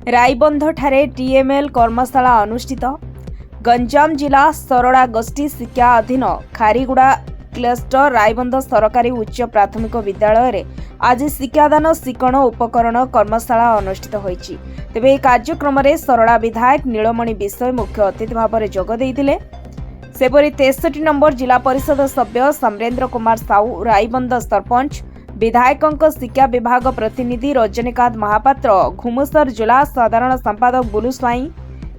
राईबंधଠାରେ TML कर्मशाला अनुष्ठित। Ganjam जिला सरड़ा गोष्ठी शिक्षा अधीन खारीगुड़ा क्लस्टर राईबंध सरकारी उच्च प्राथमिक विद्यालय रे आज शिक्षादान शिक्षण उपकरण कर्मशाला अनुष्ठित होईछि। तेबे ଏହି କାର୍ଯ୍ୟକ୍ରମରେ ସରଡ଼ା विधायक नीलमणि विषय मुख्य अतिथि भाव में जोग देइथिले। सेपरि 63 नंबर जिला परिषद सभ्य समरेन्द्र कुमार साहू, राईबंध सरपंच, विधायकों शिक्षा विभाग प्रतिनिधि रजनीकांत महापात्र, घुमुसर जिला साधारण संपादक बुलू स्वाई,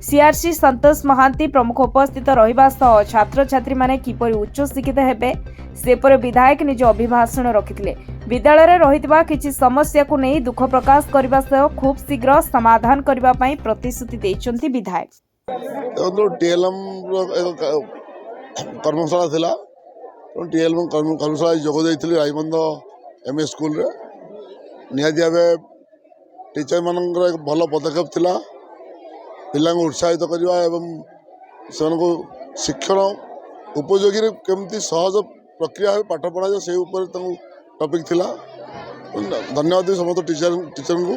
सीआरसी संतोष महांती प्रमुख उपस्थित रहिबा सह छात्र छात्री माने किपरि उच्च शिक्षित हेबे सेपरि विधायक निज अभिभाषण रखिथिले। विद्यालय रे रहितबा किछि समस्या को नै दुख प्रकाश करबा सह खूब शीघ्र समाधान करबा पई प्रतिश्रुति दैछन्ती विधायक। टीएलएम कर्मशाला थिला टीएलएम कर्मशाला जोग देइथिले राईबंध एमए स्कूल रे निहाती भावे टीचर मानकर एक भल पदक्षेप थिला पिला उत्साहित करवा एवं से शिक्षण उपयोगी केमती सहज प्रक्रिया पाठ पढ़ा जाए से टॉपिक थिला। धन्यवाद समस्त टीचर को।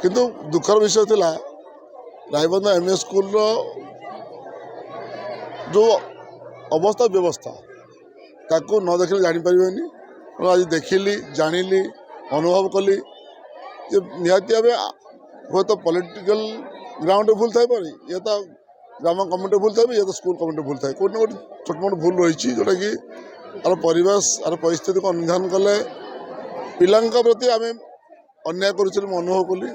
किंतु दुखर विषय थिला राईबंध एमए स्कूल जो अवस्था व्यवस्था ताकू न देखिले जानी परिबेनी। आज देखिली जानिली अनुभव कली निहाती भावे हुए तो पॉलिटिकल ग्राउंड भूल थाई पारे ये तो ग्राम कमिटी भूल थाई ये तो स्कूल कमिटी भूल थाई कोई ना कोई छोट मोट भूल रही जोटा कि आर परिवेश आर परिस्थिति को अनुधान कले पिला प्रति आम अन्याय कर अनुभव कली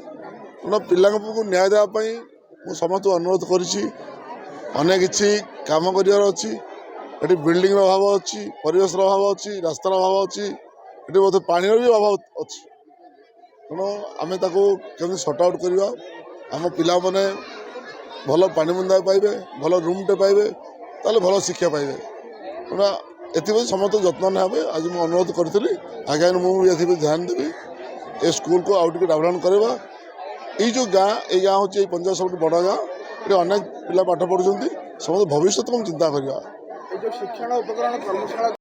पिला न्याय देवाई मुझे समस्त अनुरोध करेक किसी कम कर बिल्डिंग अभाव अच्छी परिवेश अभाव अच्छी रास्तार अभाव अच्छी ये बोध पानी भी अभाव अच्छी तेणु आम केमी सर्ट आउट करवा आम पिला माने भल पानी बुंदा पाइबे भल रूमटे पाइबे ताले भल शिक्षा पाइबे तेना एथि समस्त जत्न ने आज मुझे अनुरोध करी आगे मुझे ध्यान देवी ए स्कूल को आउट डेवलप करवा। ये जो गाँ ये गाँ हूँ पंचायत सब बड़ गाँ ये अनेक पिला पाठ पढ़ुं समस्त भविष्य को चिंता करवा।